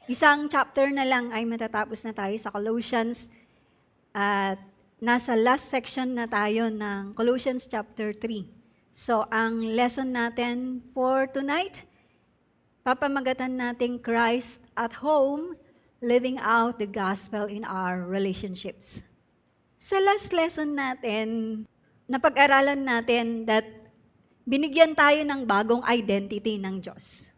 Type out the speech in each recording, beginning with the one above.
Isang chapter na lang ay matatapos na tayo sa Colossians at nasa last section na tayo ng Colossians chapter 3. So, ang lesson natin for tonight, papamagatan natin Christ at home, living out the gospel in our relationships. Sa last lesson natin, napag-aralan natin that binigyan tayo ng bagong identity ng Diyos.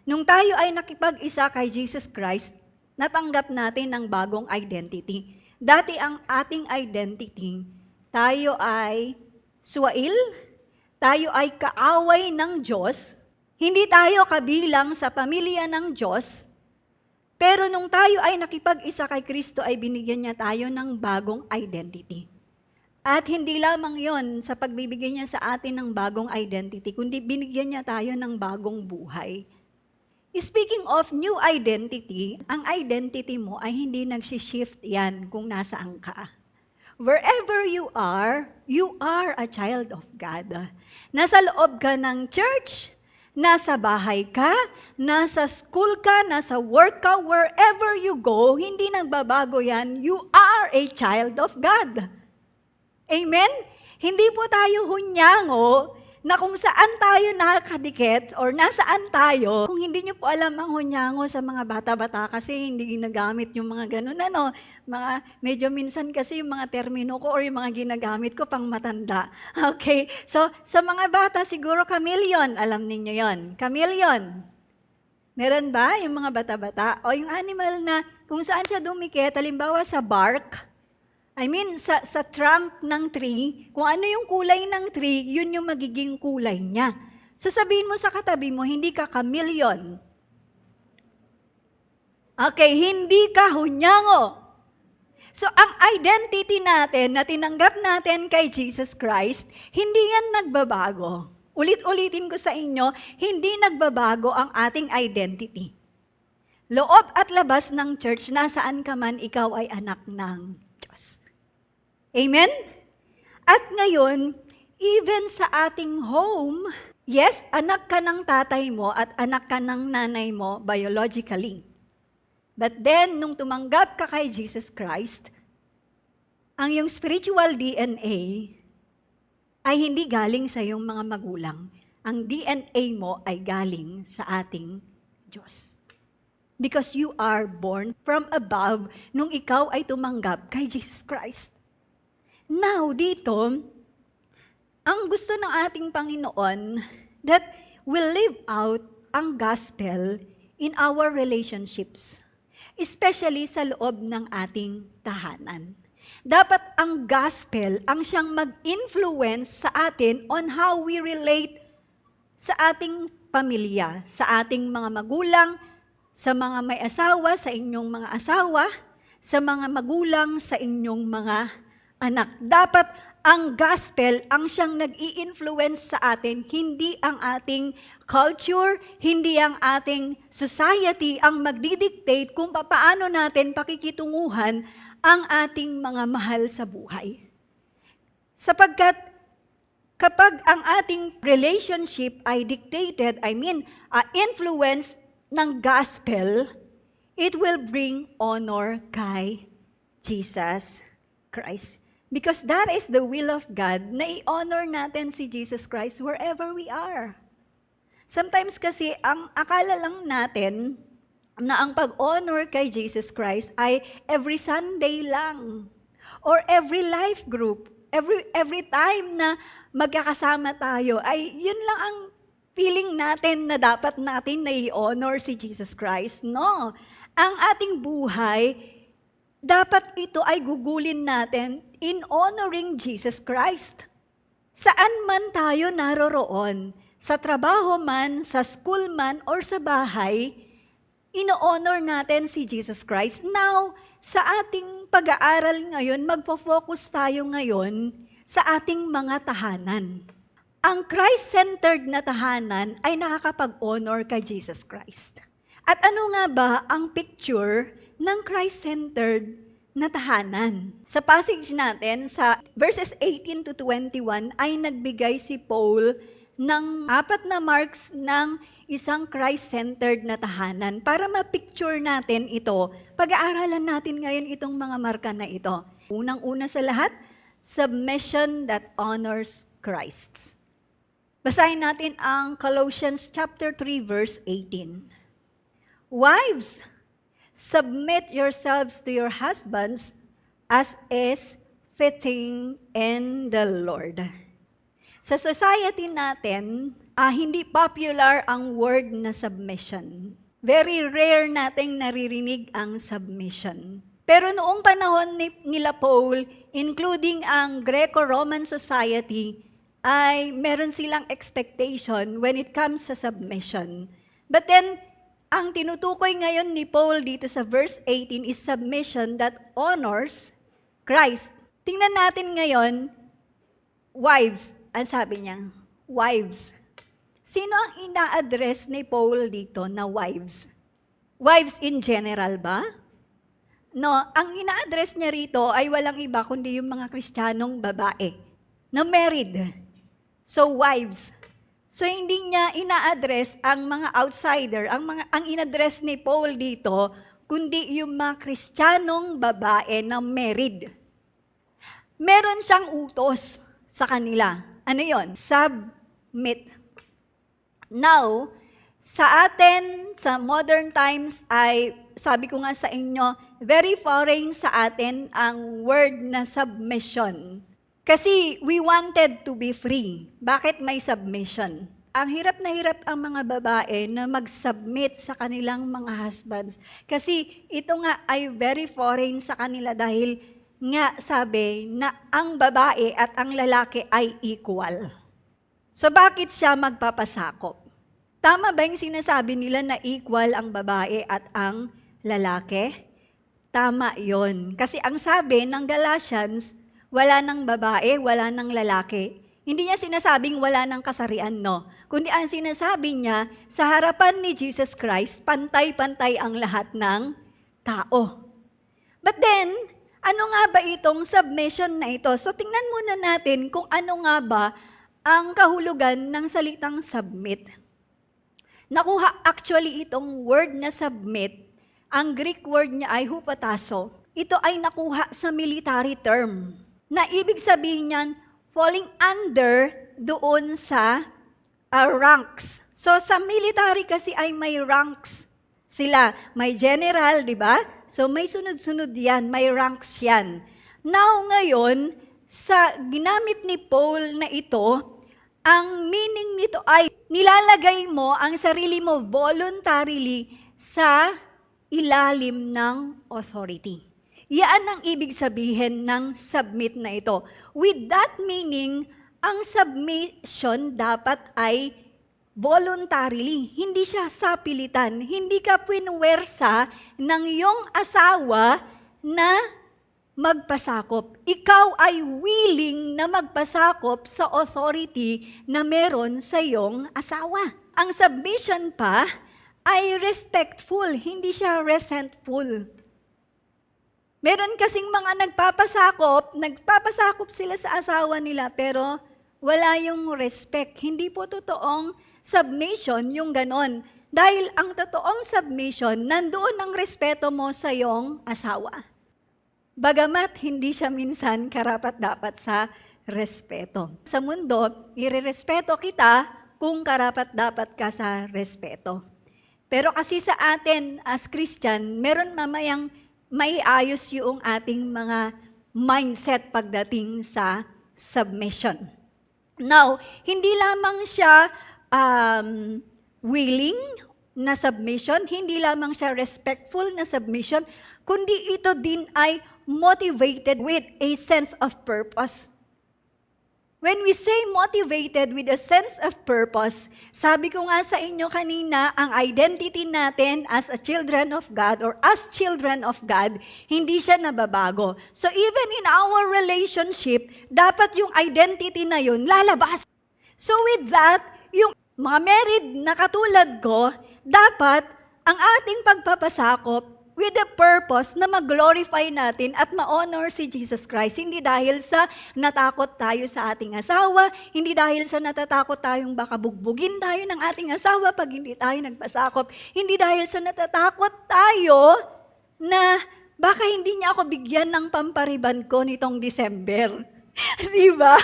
Nung tayo ay nakipag-isa kay Jesus Christ, natanggap natin ng bagong identity. Dati ang ating identity, tayo ay suwail, tayo ay kaaway ng Diyos, hindi tayo kabilang sa pamilya ng Diyos, pero nung tayo ay nakipag-isa kay Kristo ay binigyan niya tayo ng bagong identity. At hindi lamang yon sa pagbibigay niya sa atin ng bagong identity, kundi binigyan niya tayo ng bagong buhay. Speaking of new identity, ang identity mo ay hindi nagsishift yan kung nasaan ka. Wherever you are a child of God. Nasa loob ka ng church, nasa bahay ka, nasa school ka, nasa work ka, wherever you go, hindi nagbabago yan, you are a child of God. Amen? Hindi po tayo hunyango na kung saan tayo nakakadikit or nasaan tayo. Kung hindi nyo po alam ang hunyango sa mga bata-bata kasi hindi ginagamit yung mga ganun, medyo minsan kasi yung mga termino ko or yung mga ginagamit ko pang matanda. Okay, so sa mga bata siguro chameleon, alam niyo yon, chameleon. Meron ba yung mga bata-bata? O yung animal na kung saan siya dumikit, halimbawa sa bark, sa trunk ng tree, kung ano yung kulay ng tree, yun yung magiging kulay niya. So sabihin mo sa katabi mo, hindi ka chameleon. Okay, hindi ka hunyango. So ang identity natin na tinanggap natin kay Jesus Christ, hindi yan nagbabago. Ulit-ulitin ko sa inyo, hindi nagbabago ang ating identity. Loob at labas ng church, nasaan ka man, ikaw ay anak ng Diyos. Amen? At ngayon, even sa ating home, yes, anak ka ng tatay mo at anak ka ng nanay mo biologically. But then, nung tumanggap ka kay Jesus Christ, ang iyong spiritual DNA ay hindi galing sa iyong mga magulang. Ang DNA mo ay galing sa ating Diyos. Because you are born from above nung ikaw ay tumanggap kay Jesus Christ. Now, dito, ang gusto ng ating Panginoon that will live out ang gospel in our relationships, especially sa loob ng ating tahanan. Dapat ang gospel ang siyang mag-influence sa atin on how we relate sa ating pamilya, sa ating mga magulang, sa mga may asawa, sa inyong mga asawa, sa mga magulang, sa inyong mga anak. Dapat ang gospel ang siyang nag-i-influence sa atin, hindi ang ating culture, hindi ang ating society ang magdidictate kung paano natin pakikitunguhan ang ating mga mahal sa buhay. Sapagkat kapag ang ating relationship ay dictated, influence ng gospel, it will bring honor kay Jesus Christ. Because that is the will of God, na i-honor natin si Jesus Christ wherever we are. Sometimes kasi, ang akala lang natin na ang pag-honor kay Jesus Christ ay every Sunday lang. Or every life group. Every time na magkakasama tayo, ay yun lang ang feeling natin na dapat natin na i-honor si Jesus Christ. No. Ang ating buhay, dapat ito ay gugulin natin in honoring Jesus Christ. Saan man tayo naroroon, sa trabaho man, sa school man, or sa bahay, ino-honor natin si Jesus Christ. Now, sa ating pag-aaral ngayon, magpo-focus tayo ngayon sa ating mga tahanan. Ang Christ-centered na tahanan ay nakakapag-honor kay Jesus Christ. At ano nga ba ang picture ng Christ-centered na tahanan? Sa passage natin, sa verses 18 to 21, ay nagbigay si Paul ng 4 na marks ng isang Christ-centered na tahanan. Para ma-picture natin ito, pag-aaralan natin ngayon itong mga marka na ito. Unang-una sa lahat, submission that honors Christ. Basahin natin ang Colossians chapter 3 verse 18. Wives, submit yourselves to your husbands as is fitting in the Lord. Sa society natin, hindi popular ang word na submission. Very rare nating naririnig ang submission. Pero noong panahon nila Paul, including ang Greco-Roman society, ay meron silang expectation when it comes sa submission. But then, ang tinutukoy ngayon ni Paul dito sa verse 18 is submission that honors Christ. Tingnan natin ngayon, wives, ang sabi niya, wives. Sino ang ina-address ni Paul dito na wives? Wives in general ba? No, ang ina-address niya rito ay walang iba kundi yung mga Kristiyanong babae na married. So wives. So hindi niya ina-address ang mga outsider, ang in-address ni Paul dito kundi yung mga Kristiyanong babae na married. Meron siyang utos sa kanila. Ano yon? Submit. Now, sa atin, sa modern times ay, sabi ko nga sa inyo, very foreign sa atin ang word na submission. Kasi we wanted to be free. Bakit may submission? Ang hirap na hirap ang mga babae na mag-submit sa kanilang mga husbands. Kasi ito nga ay very foreign sa kanila dahil nga sabi na ang babae at ang lalaki ay equal. So bakit siya magpapasakop? Tama ba yung sinasabi nila na equal ang babae at ang lalaki? Tama yon. Kasi ang sabi ng Galatians, wala ng babae, wala ng lalaki. Hindi niya sinasabing wala ng kasarian, no? Kundi ang sinasabi niya, sa harapan ni Jesus Christ, pantay-pantay ang lahat ng tao. But then, ano nga ba itong submission na ito? So tingnan muna natin kung ano nga ba ang kahulugan ng salitang submit. Nakuha actually itong word na submit, ang Greek word niya ay hupataso. Ito ay nakuha sa military term, na ibig sabihin niyan, falling under doon sa ranks. So sa military kasi ay may ranks sila. May general, di ba? So may sunod-sunod yan, may ranks yan. Now ngayon, sa ginamit ni Paul na ito, ang meaning nito ay nilalagay mo ang sarili mo voluntarily sa ilalim ng authority. Yan ang ibig sabihin ng submit na ito. With that meaning, ang submission dapat ay voluntarily. Hindi siya sa pilitan. Hindi ka pinwersa ng iyong asawa na magpasakop. Ikaw ay willing na magpasakop sa authority na meron sa iyong asawa. Ang submission pa ay respectful, hindi siya resentful. Meron kasing mga nagpapasakop sila sa asawa nila pero wala yung respect. Hindi po totoong submission yung ganon. Dahil ang totoong submission, nandoon ang respeto mo sa iyong asawa. Bagamat hindi siya minsan karapat-dapat sa respeto. Sa mundo, irerespeto kita kung karapat-dapat ka sa respeto. Pero kasi sa atin as Christian, meron mamayang maiayos yung ating mga mindset pagdating sa submission. Now, hindi lamang siya willing na submission, hindi lamang siya respectful na submission, kundi ito din ay motivated with a sense of purpose. When we say motivated with a sense of purpose, sabi ko nga sa inyo kanina, ang identity natin as a children of God or as children of God, hindi siya nababago. So even in our relationship, dapat yung identity na yun lalabas. So with that, yung mga married na katulad ko, dapat ang ating pagpapasakop with the purpose na mag-glorify natin at ma-honor si Jesus Christ. Hindi dahil sa natakot tayo sa ating asawa, hindi dahil sa natatakot tayong baka bugbugin tayo ng ating asawa pag hindi tayo nagpasakop, hindi dahil sa natatakot tayo na baka hindi niya ako bigyan ng pampariban ko nitong December. Diba?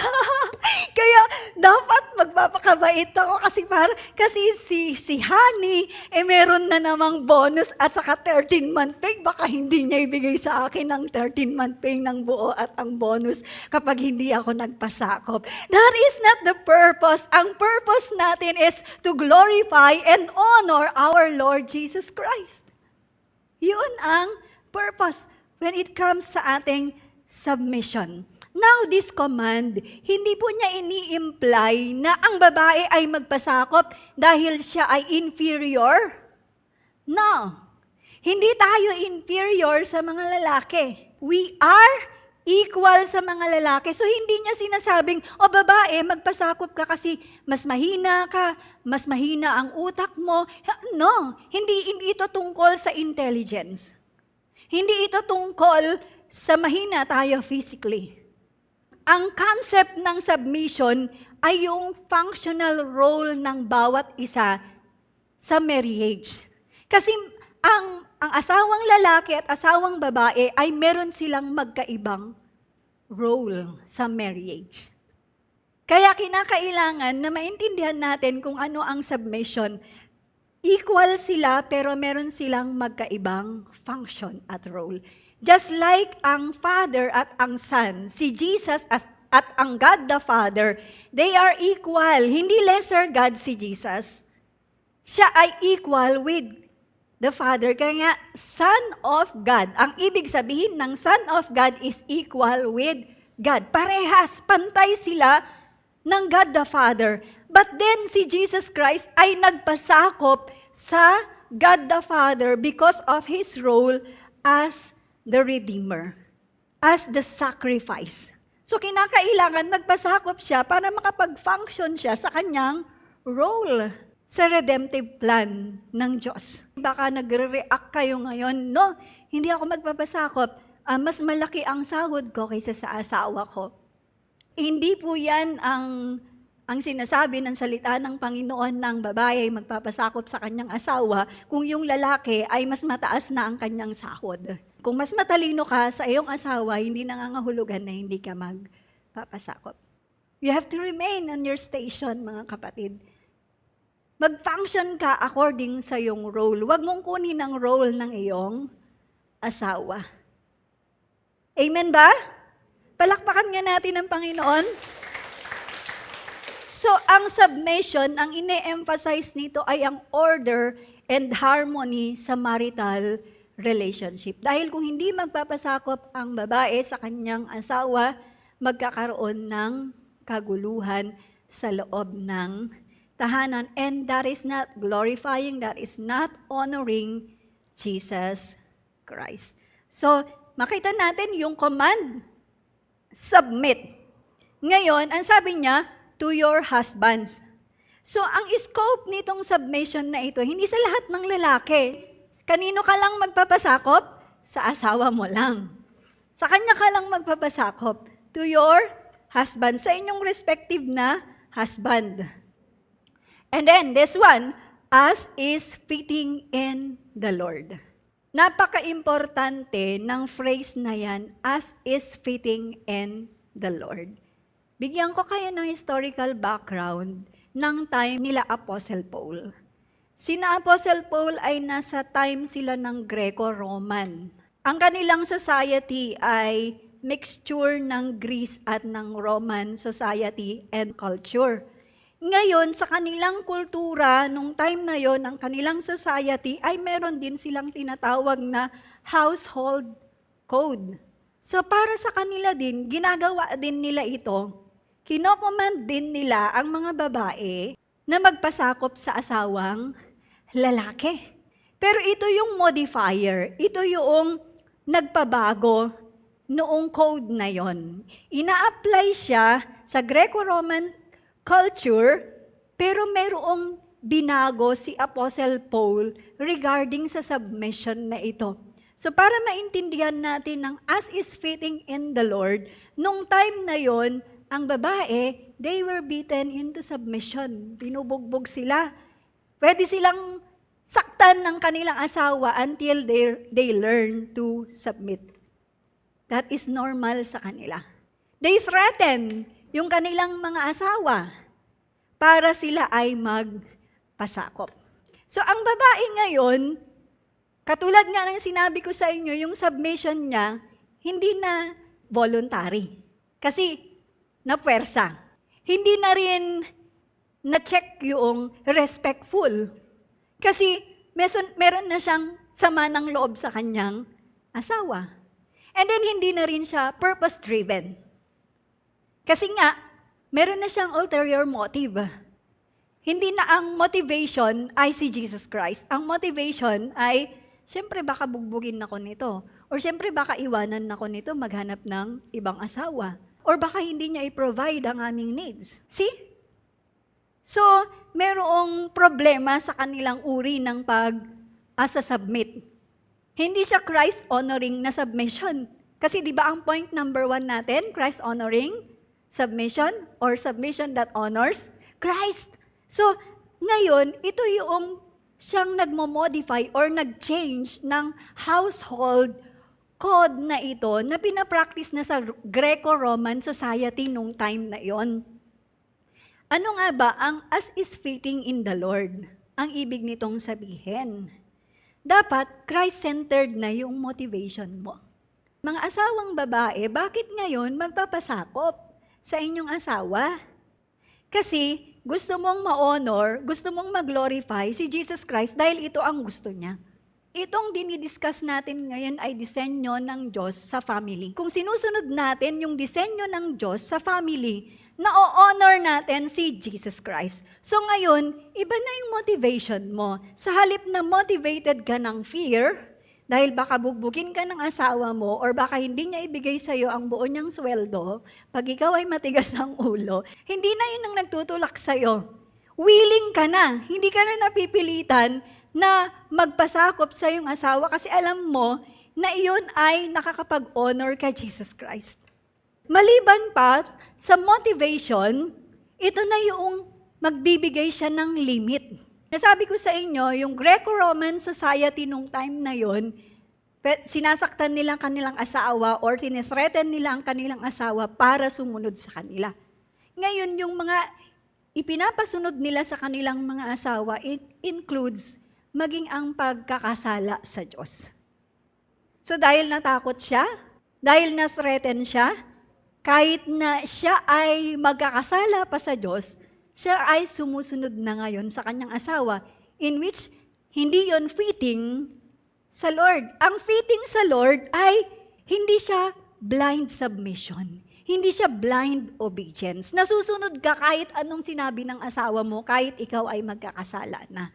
Kaya dapat magpapakabait ako kasi si Honey meron na namang bonus at saka 13-month pay. Baka hindi niya ibigay sa akin ng 13-month pay ng buo at ang bonus kapag hindi ako nagpasakop. That is not the purpose. Ang purpose natin is to glorify and honor our Lord Jesus Christ. Yun ang purpose when it comes sa ating submission. Now, this command, hindi po niya ini-imply na ang babae ay magpasakop dahil siya ay inferior. No. Hindi tayo inferior sa mga lalaki. We are equal sa mga lalaki. So, hindi niya sinasabing, babae, magpasakop ka kasi mas mahina ka, mas mahina ang utak mo. No. Hindi ito tungkol sa intelligence. Hindi ito tungkol sa mahina tayo physically. Ang concept ng submission ay yung functional role ng bawat isa sa marriage. Kasi ang asawang lalaki at asawang babae ay meron silang magkaibang role sa marriage. Kaya kinakailangan na maintindihan natin kung ano ang submission. Equal sila pero meron silang magkaibang function at role. Just like ang Father at ang Son, si Jesus at ang God the Father, they are equal. Hindi lesser God si Jesus. Siya ay equal with the Father. Kaya nga, Son of God. Ang ibig sabihin ng Son of God is equal with God. Parehas, pantay sila ng God the Father. But then si Jesus Christ ay nagpasakop sa God the Father because of His role as the Redeemer, as the sacrifice. So kinakailangan magpasakop siya para makapag-function siya sa kanyang role sa redemptive plan ng Diyos. Baka nagre-react kayo ngayon, no, hindi ako magpapasakop, mas malaki ang sahod ko kaysa sa asawa ko. Hindi po yan ang sinasabi ng salita ng Panginoon ng babae ay magpapasakop sa kanyang asawa kung yung lalaki ay mas mataas na ang kanyang sahod. Kung mas matalino ka sa iyong asawa, hindi nangangahulugan na hindi ka magpapasakop. You have to remain on your station, mga kapatid. Mag-function ka according sa iyong role. Huwag mong kunin ang role ng iyong asawa. Amen ba? Palakpakan nga natin ang Panginoon. So, ang submission, ang ine-emphasize nito ay ang order and harmony sa marital relationship. Dahil kung hindi magpapasakop ang babae sa kanyang asawa, magkakaroon ng kaguluhan sa loob ng tahanan. And that is not glorifying, that is not honoring Jesus Christ. So, makita natin yung command, submit. Ngayon, ang sabi niya, to your husbands. So, ang scope nitong submission na ito, hindi sa lahat ng lalaki. Kanino ka lang magpapasakop? Sa asawa mo lang. Sa kanya ka lang magpapasakop. To your husband. Sa inyong respective na husband. And then, this one, as is fitting in the Lord. Napaka-importante ng phrase na yan, as is fitting in the Lord. Bigyan ko kayo ng historical background ng time nila Apostle Paul. Sina Apostle Paul ay nasa time sila ng Greco-Roman. Ang kanilang society ay mixture ng Greece at ng Roman society and culture. Ngayon, sa kanilang kultura, nung time na yon, ang kanilang society ay meron din silang tinatawag na household code. So para sa kanila din, ginagawa din nila ito. Kinocommand din nila ang mga babae na magpasakop sa asawang lalaki. Pero ito yung modifier, ito yung nagpabago noong code na yon. Ina-apply siya sa Greco-Roman culture, pero merong binago si Apostle Paul regarding sa submission na ito. So para maintindihan natin ng as is fitting in the Lord, nung time na yon, ang babae, they were beaten into submission. Binubugbog sila. Pwede silang saktan ng kanilang asawa until they learn to submit. That is normal sa kanila. They threaten yung kanilang mga asawa para sila ay magpasakop. So ang babae ngayon, katulad nga ng sinabi ko sa inyo, yung submission niya, hindi na voluntary. Kasi napuwersa. Hindi na rin na-check yung respectful. Kasi meron na siyang sama ng loob sa kanyang asawa. And then hindi na rin siya purpose-driven. Kasi nga, meron na siyang ulterior motive. Hindi na ang motivation ay si Jesus Christ. Ang motivation ay, siyempre baka bugbugin ako nito. Or siyempre baka iwanan ako nito maghanap ng ibang asawa. Or baka hindi niya i-provide ang aming needs. See? So, merong problema sa kanilang uri ng pag-submit. Hindi siya Christ-honoring na submission. Kasi di ba ang point number 1 natin, Christ-honoring submission or submission that honors Christ. So, ngayon, ito yung siyang nagmo-modify or nag-change ng household code na ito na pinapractice na sa Greco-Roman society nung time na yon. Ano nga ba ang as is fitting in the Lord? Ang ibig nitong sabihin. Dapat Christ-centered na yung motivation mo. Mga asawang babae, bakit ngayon magpapasakop sa inyong asawa? Kasi gusto mong ma-honor, gusto mong mag-glorify si Jesus Christ dahil ito ang gusto niya. Itong dinidiscuss natin ngayon ay disenyo ng Diyos sa family. Kung sinusunod natin yung disenyo ng Diyos sa family, na-honor natin si Jesus Christ. So ngayon, iba na yung motivation mo. Sa halip na motivated ka ng fear, dahil baka bugbugin ka ng asawa mo or baka hindi niya ibigay sa'yo ang buo niyang sweldo, pag ikaw ay matigas ang ulo, hindi na yun ang nagtutulak sa'yo. Willing ka na, hindi ka na napipilitan na magpasakop sa iyong asawa kasi alam mo na iyon ay nakakapag-honor kay Jesus Christ. Maliban pa sa motivation, ito na yung magbibigay siya ng limit. Nasabi ko sa inyo, yung Greco-Roman society nung time na yon, sinasaktan nila ang kanilang asawa or tinithreaten nila ang kanilang asawa para sumunod sa kanila. Ngayon, yung mga ipinapasunod nila sa kanilang mga asawa, it includes maging ang pagkakasala sa Diyos. So dahil natakot siya, dahil na-threaten siya, kahit na siya ay magkakasala pa sa Diyos, siya ay sumusunod na ngayon sa kanyang asawa, in which hindi yon fitting sa Lord. Ang fitting sa Lord ay hindi siya blind submission. Hindi siya blind obedience. Nasusunod ka kahit anong sinabi ng asawa mo, kahit ikaw ay magkakasala na.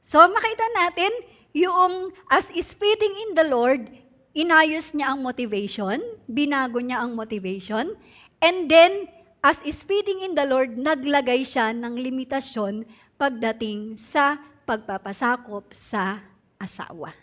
So makita natin, yung as is fitting in the Lord, inayos niya ang motivation, binago niya ang motivation, and then, as is fitting in the Lord, naglagay siya ng limitasyon pagdating sa pagpapasakop sa asawa.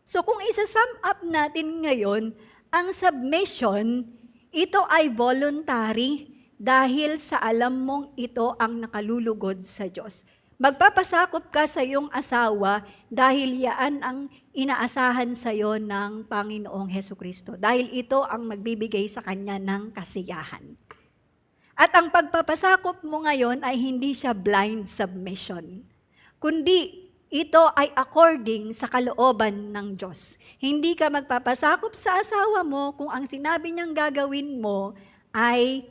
So kung isa-sum up natin ngayon, ang submission, ito ay voluntary dahil sa alam mong ito ang nakalulugod sa Diyos. Magpapasakop ka sa iyong asawa dahil yaan ang inaasahan sa iyo ng Panginoong Hesukristo. Dahil ito ang magbibigay sa kanya ng kasiyahan. At ang pagpapasakop mo ngayon ay hindi siya blind submission, kundi ito ay according sa kalooban ng Diyos. Hindi ka magpapasakop sa asawa mo kung ang sinabi niyang gagawin mo ay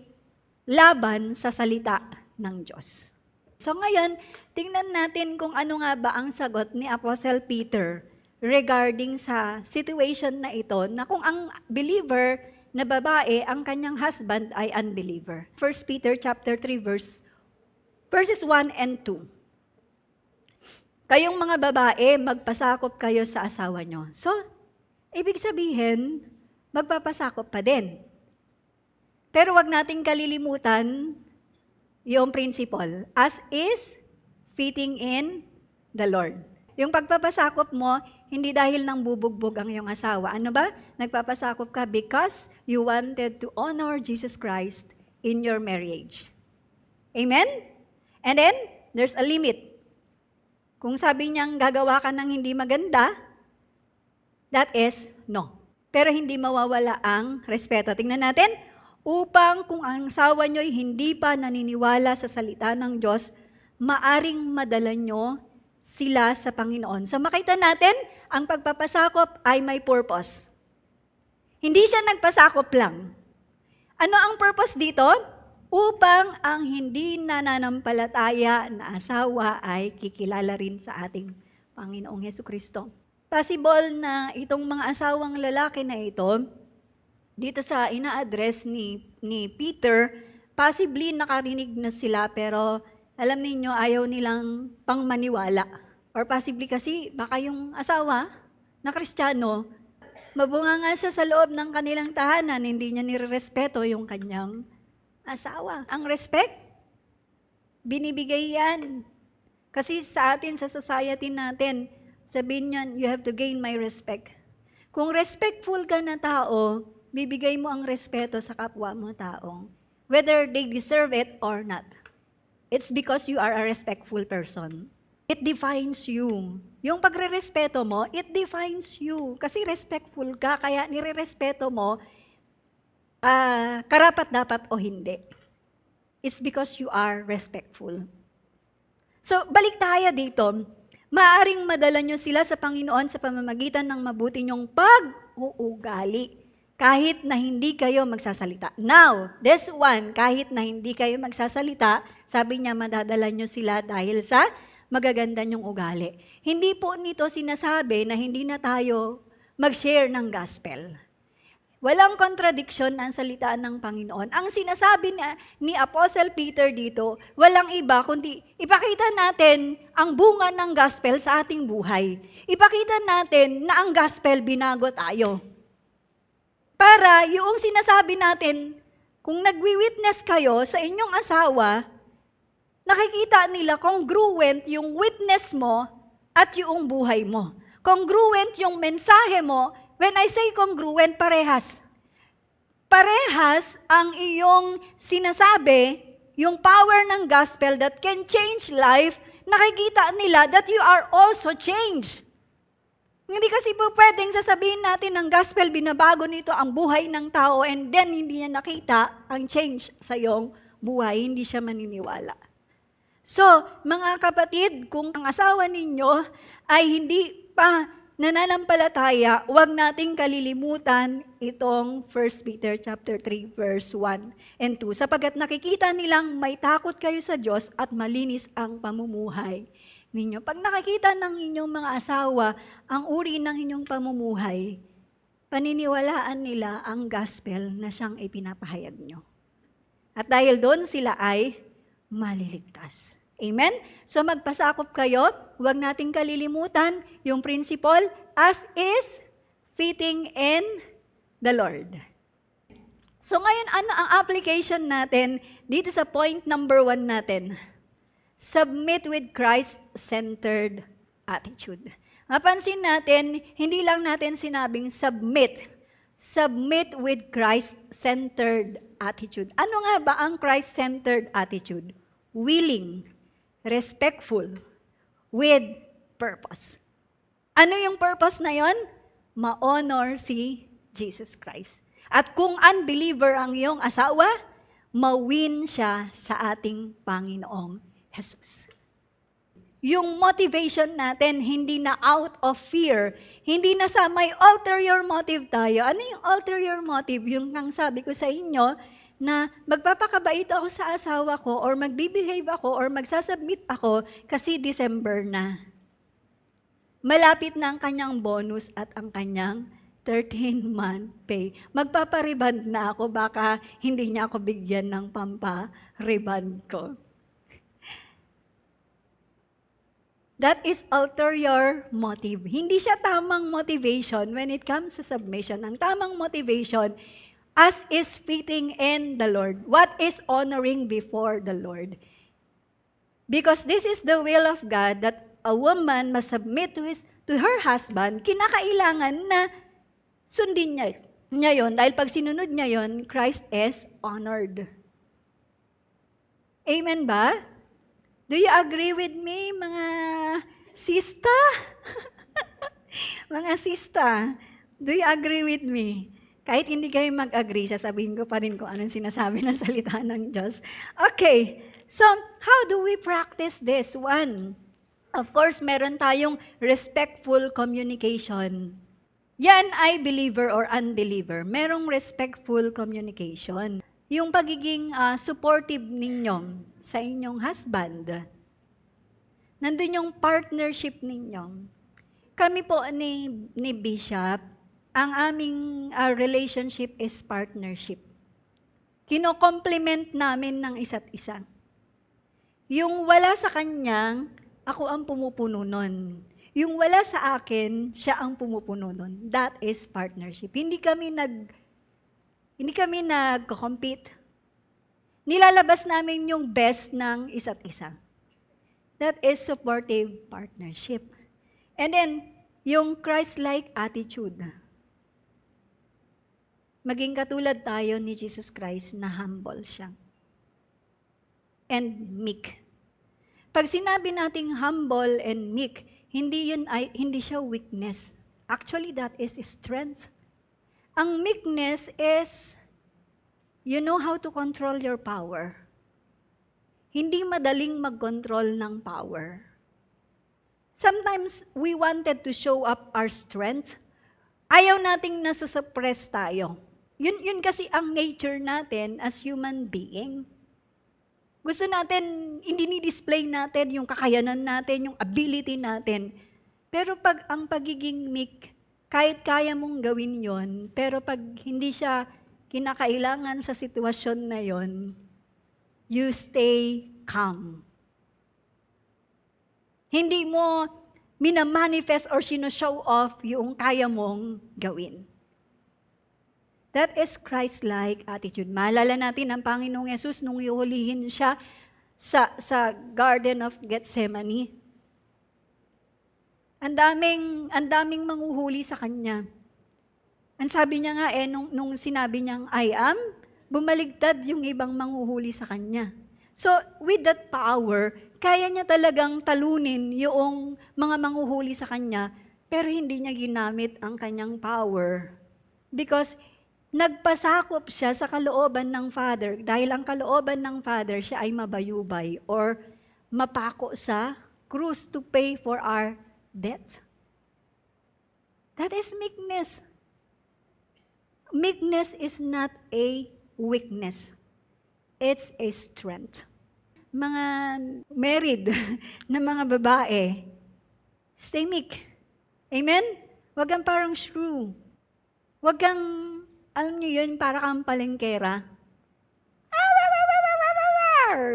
laban sa salita ng Diyos. So ngayon, tingnan natin kung ano nga ba ang sagot ni Apostle Peter regarding sa situation na ito, na kung ang believer na babae, ang kanyang husband ay unbeliever. 1 Peter chapter 3 verses 1 and 2. Kayong mga babae, magpasakop kayo sa asawa nyo. So, ibig sabihin, magpapasakop pa din. Pero wag nating kalilimutan yung principle, as is fitting in the Lord. Yung pagpapasakop mo, hindi dahil nang bubugbog ang iyong asawa. Ano ba? Nagpapasakop ka because you wanted to honor Jesus Christ in your marriage. Amen? And then, there's a limit. Kung sabi niyang gagawa ka ng hindi maganda, that is no. Pero hindi mawawala ang respeto. Tingnan natin, upang kung ang asawa niyo'y hindi pa naniniwala sa salita ng Diyos, maaring madala niyo sila sa Panginoon. So makita natin, ang pagpapasakop ay may purpose. Hindi siya nagpasakop lang. Ano ang purpose dito? Upang ang hindi nananampalataya na asawa ay kikilala rin sa ating Panginoong Hesukristo. Possible na itong mga asawang lalaki na ito, dito sa ina-address ni Peter, possibly nakarinig na sila pero alam ninyo, ayaw nilang pangmaniwala. Or possibly kasi, baka yung asawa na Kristiyano, mabunga nga siya sa loob ng kanilang tahanan, hindi niya nirerespeto yung kanyang asawa. Ang respect, binibigay yan. Kasi sa atin, sa society natin, sabihin niyan, you have to gain my respect. Kung respectful ka na tao, bibigay mo ang respeto sa kapwa mo taong, whether they deserve it or not. It's because you are a respectful person. It defines you. Yung pagre-respeto mo, it defines you. Kasi respectful ka, kaya nire-respeto mo, karapat dapat o hindi. It's because you are respectful. So, balik tayo dito. Maaring madala nyo sila sa Panginoon sa pamamagitan ng mabuti nyong pag-uugali. Kahit na hindi kayo magsasalita. Now, this one, kahit na hindi kayo magsasalita, sabi niya, madadala nyo sila dahil sa magaganda nyong ugali. Hindi po nito sinasabi na hindi na tayo mag-share ng gospel. Walang contradiction ang salita ng Panginoon. Ang sinasabi ni Apostle Peter dito, walang iba kundi ipakita natin ang bunga ng gospel sa ating buhay. Ipakita natin na ang gospel binago tayo. Para yung sinasabi natin, kung nagwi-witness kayo sa inyong asawa, nakikita nila congruent yung witness mo at yung buhay mo. Congruent yung mensahe mo. When I say congruent, parehas. Parehas ang iyong sinasabi, yung power ng gospel that can change life, nakikita nila that you are also changed. Hindi kasi po pwedeng sasabihin natin ng gospel, binabago nito ang buhay ng tao and then hindi niya nakita ang change sa iyong buhay, hindi siya maniniwala. So, mga kapatid, kung ang asawa ninyo ay hindi pa nananampalataya, huwag nating kalilimutan itong 1 Peter chapter 3 verse 1 and 2 sapagkat nakikita nilang may takot kayo sa Diyos at malinis ang pamumuhay ninyo. Pag nakikita ng inyong mga asawa ang uri ng inyong pamumuhay, paniniwalaan nila ang gospel na siyang ipinapahayag nyo. At dahil doon sila ay maliligtas. Amen? So magpasakop kayo, huwag nating kalilimutan yung principle, as is fitting in the Lord. So ngayon, ano ang application natin dito sa point number 1 natin? Submit with Christ-centered attitude. Mapansin natin, hindi lang natin sinabing submit. Submit with Christ-centered attitude. Ano nga ba ang Christ-centered attitude? Willing, respectful, with purpose. Ano yung purpose na yon? Ma-honor si Jesus Christ. At kung unbeliever ang iyong asawa, ma-win siya sa ating Panginoong Jesus. Yung motivation natin, hindi na out of fear, hindi na sa may ulterior motive tayo. Ano yung ulterior motive? Yung ang sabi ko sa inyo, na magpapakabait ako sa asawa ko or magbibehave ako or magsasubmit ako kasi December na. Malapit na ang kanyang bonus at ang kanyang 13-month pay. Magpapariband na ako, baka hindi niya ako bigyan ng pampariband ko. That is ulterior motive. Hindi siya tamang motivation when it comes to submission. Ang tamang motivation, as is fitting in the Lord. What is honoring before the Lord? Because this is the will of God that a woman must submit to her husband, kinakailangan na sundin niya yun. Dahil pag sinunod niya yun, Christ is honored. Amen ba? Do you agree with me, mga sista? Mga sista, do you agree with me? Kahit hindi kayo mag-agree, sasabihin ko pa rin kung anong sinasabi ng salita ng Diyos. Okay, so how do we practice this? One, of course, meron tayong respectful communication. Yan ay believer or unbeliever. Merong respectful communication. Yung pagiging supportive ninyo sa inyong husband. Nandun yung partnership ninyo. Kami po ni Bishop, ang aming relationship is partnership. Kino-complement namin ng isa't isa. Yung wala sa kanya, ako ang pumupuno nun. Yung wala sa akin, siya ang pumupuno nun. That is partnership. Hindi kami nag-compete. Nilalabas namin yung best ng isa't isa. That is supportive partnership. And then, yung Christ-like attitude. Maging katulad tayo ni Jesus Christ na humble siya. And meek. Pag sinabi nating humble and meek, hindi siya weakness. Actually, that is strength. Ang meekness is, you know how to control your power. Hindi madaling mag-control ng power. Sometimes, we wanted to show up our strength. Ayaw nating nasasuppress tayo. Yun kasi ang nature natin as human being. Gusto natin, i-display natin yung kakayanan natin, yung ability natin. Pero pag ang pagiging meek, kahit kaya mong gawin yon, pero pag hindi siya kinakailangan sa sitwasyon na yon, you stay calm. Hindi mo minamanifest or sino-show off yung kaya mong gawin. That is Christ-like attitude. Maalala natin ang Panginoong Yesus nung iuhulihin siya sa Garden of Gethsemane. Ang daming manghuhuli sa kanya. Ang sabi niya nga nung sinabi niyang I am, bumaligtad yung ibang manghuhuli sa kanya. So, with that power, kaya niya talagang talunin yung mga manghuhuli sa kanya, pero hindi niya ginamit ang kanyang power. Because nagpasakop siya sa kalooban ng Father, dahil ang kalooban ng Father, siya ay mabayubay or mapako sa krus to pay for our debts. That is meekness. Meekness is not a weakness. It's a strength. Mga married na mga babae, stay meek. Amen? Huwag kang parang shrew. Huwag kang, alam niyo yun, para kang palengkera.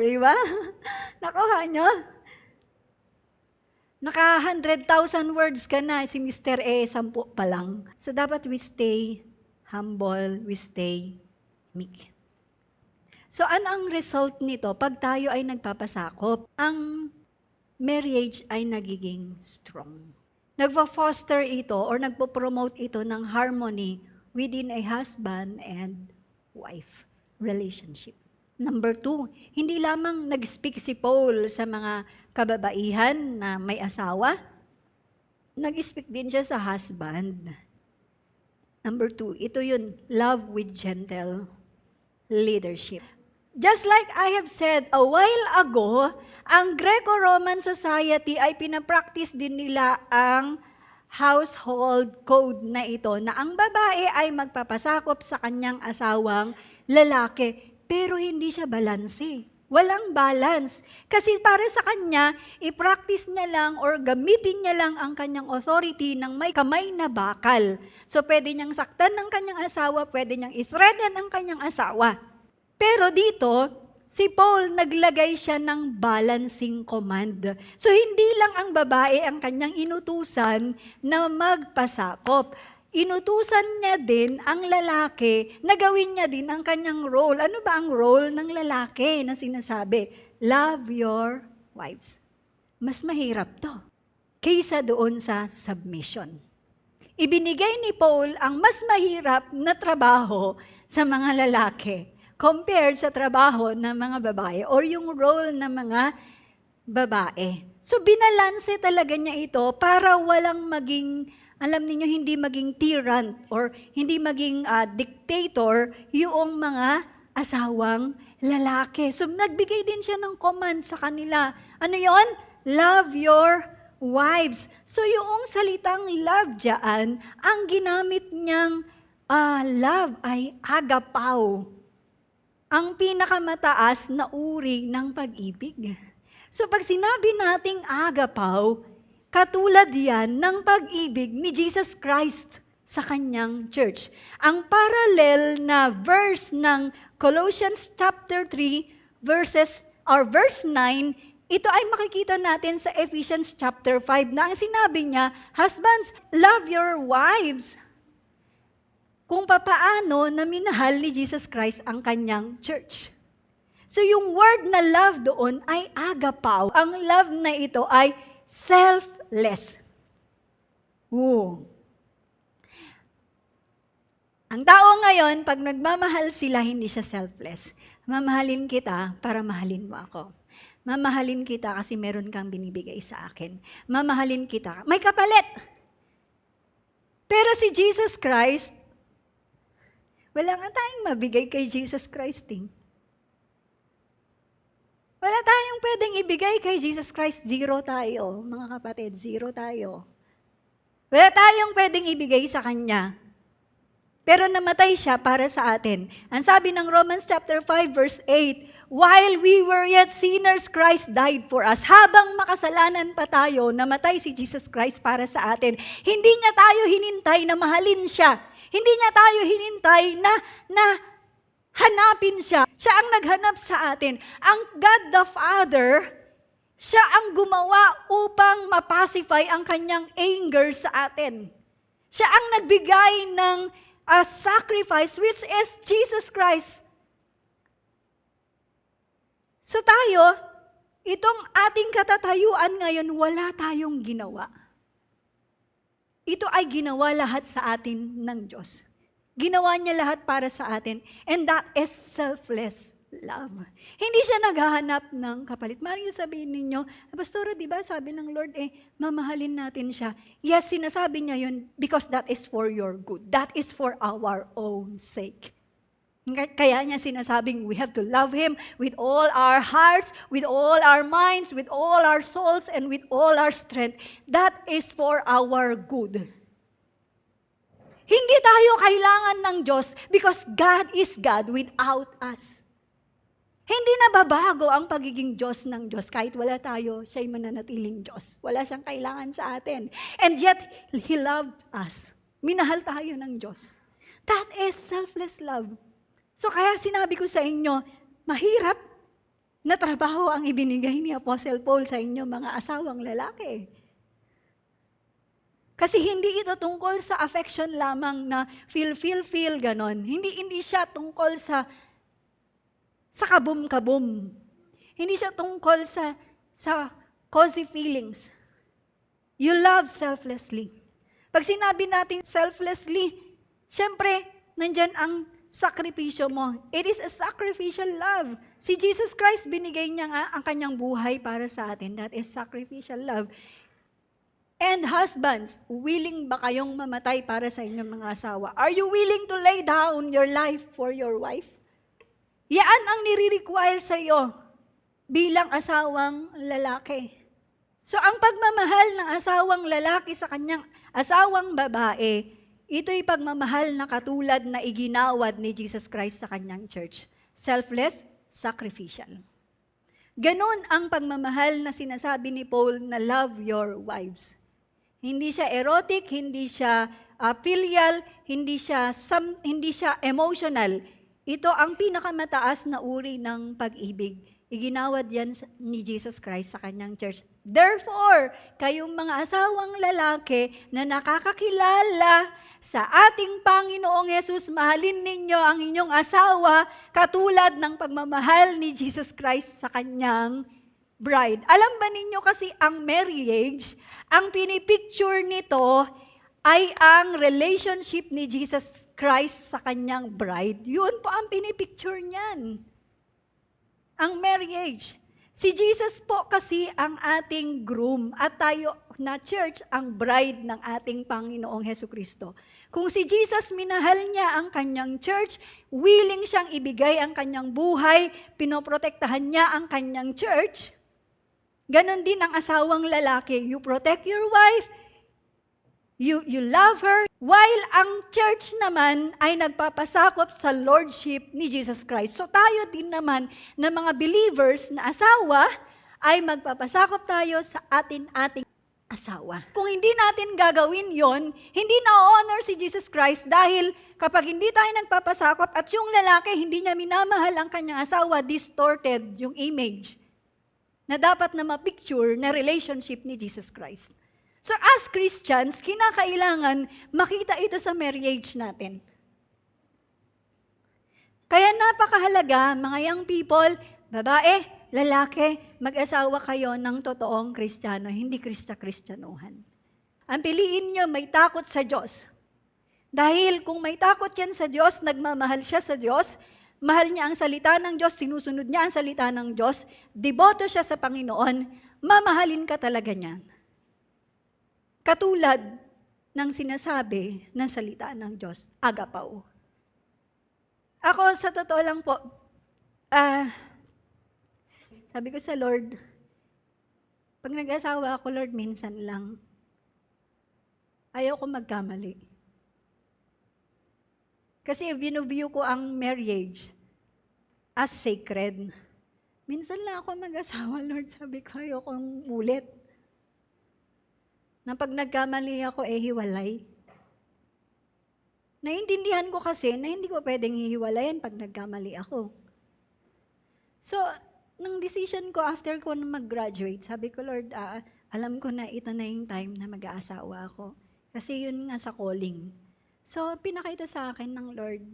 Diba? Nakuha nyo? Naka 100,000 words ka na, si Mr. 10 pa lang. So dapat we stay humble, we stay meek. So ano ang result nito pag tayo ay nagpapasakop? Ang marriage ay nagiging strong. Nagpo-foster ito or nagpo-promote ito ng harmony within a husband and wife relationship. Number 2, hindi lamang nag-speak si Paul sa mga kababaihan na may asawa, nag-speak din siya sa husband. Number 2, ito yun, love with gentle leadership. Just like I have said a while ago, ang Greco-Roman society ay pinapractice din nila ang household code na ito, na ang babae ay magpapasakop sa kanyang asawang lalaki, pero hindi siya balanse. Walang balance. Kasi para sa kanya, i-practice niya lang or gamitin niya lang ang kanyang authority ng may kamay na bakal. So pwede niyang saktan ng kanyang asawa, pwede niyang i-threaten ang kanyang asawa. Pero dito, si Paul naglagay siya ng balancing command. So hindi lang ang babae ang kanyang inutusan na magpasakop. Inutusan niya din ang lalaki na gawin niya din ang kanyang role. Ano ba ang role ng lalaki na sinasabi? Love your wives. Mas mahirap to. kaysa doon sa submission. Ibinigay ni Paul ang mas mahirap na trabaho sa mga lalaki compared sa trabaho ng mga babae or yung role ng mga babae. So binalanse talaga niya ito para walang maging, alam niyo, hindi maging tyrant or hindi maging dictator yung mga asawang lalaki. So nagbigay din siya ng command sa kanila. Ano yon? Love your wives. So yung salitang love dyan, ang ginamit niyang love ay agapao. Ang pinakamataas na uri ng pag-ibig. So pag sinabi nating agapaw, katulad yan ng pag-ibig ni Jesus Christ sa kanyang church. Ang parallel na verse ng Colossians chapter 3 verse 9, ito ay makikita natin sa Ephesians chapter 5 na ang sinabi niya, husbands, love your wives. Kung papaano na minahal ni Jesus Christ ang kanyang church. So yung word na love doon ay agapaw. Ang love na ito ay selfless. Ooh. Ang tao ngayon, pag nagmamahal sila, hindi siya selfless. Mamahalin kita para mahalin mo ako. Mamahalin kita kasi meron kang binibigay sa akin. Mamahalin kita. May kapalit. Pero si Jesus Christ, wala nga tayong mabigay kay Jesus Christ. Wala tayong pwedeng ibigay kay Jesus Christ. Zero tayo, mga kapatid. Zero tayo. Wala tayong pwedeng ibigay sa Kanya. Pero namatay siya para sa atin. Ang sabi ng Romans chapter 5 verse 8, while we were yet sinners, Christ died for us. Habang makasalanan pa tayo, namatay si Jesus Christ para sa atin. Hindi niya tayo hinintay na mahalin siya. Hindi niya tayo hinintay na hanapin siya. Siya ang naghanap sa atin. Ang God the Father, siya ang gumawa upang mapacify ang kanyang anger sa atin. Siya ang nagbigay ng sacrifice, which is Jesus Christ. So tayo, itong ating katatayuan ngayon, wala tayong ginawa. Ito ay ginawa lahat sa atin ng Diyos. Ginawa niya lahat para sa atin. And that is selfless love. Hindi siya naghahanap ng kapalit. Maring sabihin ninyo, Pastora, di ba sabi ng Lord, mamahalin natin siya. Yes, sinasabi niya yun because that is for your good. That is for our own sake. Kaya niya sinasabing we have to love Him with all our hearts, with all our minds, with all our souls, and with all our strength. That is for our good. Hindi tayo kailangan ng Diyos because God is God without us. Hindi nababago ang pagiging Diyos ng Diyos. Kahit wala tayo, siya'y mananatiling Diyos. Wala siyang kailangan sa atin. And yet, He loved us. Minahal tayo ng Diyos. That is selfless love. So kaya sinabi ko sa inyo, mahirap na trabaho ang ibinigay ni Apostle Paul sa inyo mga asawang lalaki. Kasi hindi ito tungkol sa affection lamang na feel, ganon. Hindi siya tungkol sa kabum-kabum. Hindi siya tungkol sa cozy feelings. You love selflessly. Pag sinabi natin selflessly, syempre, nandyan ang sakripisyo mo. It is a sacrificial love. Si Jesus Christ, binigay niya nga ang kanyang buhay para sa atin. That is sacrificial love. And husbands, willing ba kayong mamatay para sa inyong mga asawa? Are you willing to lay down your life for your wife? Yan ang nire-require sa iyo bilang asawang lalaki. So ang pagmamahal ng asawang lalaki sa kanyang asawang babae, ito'y pagmamahal na katulad na iginawad ni Jesus Christ sa kanyang church. Selfless, sacrificial. Ganon ang pagmamahal na sinasabi ni Paul na love your wives. Hindi siya erotic, hindi siya filial, hindi siya emotional. Ito ang pinakamataas na uri ng pag-ibig. Iginawad yan ni Jesus Christ sa kanyang church. Therefore, kayong mga asawang lalaki na nakakakilala sa ating Panginoong Yesus, mahalin ninyo ang inyong asawa katulad ng pagmamahal ni Jesus Christ sa kanyang bride. Alam ba ninyo kasi ang marriage ang pinipicture nito ay ang relationship ni Jesus Christ sa kanyang bride. Yun po ang pinipicture niyan. Ang marriage. Si Jesus po kasi ang ating groom at tayo na church ang bride ng ating Panginoong Hesukristo. Kung si Jesus minahal niya ang kanyang church, willing siyang ibigay ang kanyang buhay, pinoprotektahan niya ang kanyang church, ganon din ang asawang lalaki. You protect your wife, you love her, while ang church naman ay nagpapasakop sa lordship ni Jesus Christ. So tayo din naman na mga believers na asawa ay magpapasakop tayo sa ating asawa. Kung hindi natin gagawin yon, hindi na-honor si Jesus Christ dahil kapag hindi tayo nagpapasakop at yung lalaki hindi niya minamahal ang kanyang asawa, distorted yung image na dapat na ma-picture na relationship ni Jesus Christ. So as Christians, kinakailangan makita ito sa marriage natin. Kaya napakahalaga, mga young people, babae, lalaki, mag-asawa kayo ng totoong Kristiyano, hindi Kristyanuhan. Ang piliin nyo, may takot sa Diyos. Dahil kung may takot yan sa Diyos, nagmamahal siya sa Diyos, mahal niya ang salita ng Diyos, sinusunod niya ang salita ng Diyos, deboto siya sa Panginoon, mamahalin ka talaga niyan. Katulad ng sinasabi ng salita ng Diyos, agapaw. Ako, sa totoo lang po, sabi ko sa Lord, pag nag-asawa ako, Lord, minsan lang, ayaw ko magkamali. Kasi view ko ang marriage as sacred. Minsan lang ako mag-asawa, Lord, sabi ko, ayaw kong ulit. Na pag nagkamali ako, hiwalay. Naintindihan ko kasi na hindi ko pwedeng hihiwalayan pag nagkamali ako. So, nang decision ko after ko mag-graduate, sabi ko, Lord, alam ko na ito na yung time na mag-aasawa ako. Kasi yun nga sa calling. So, pinakita sa akin ng Lord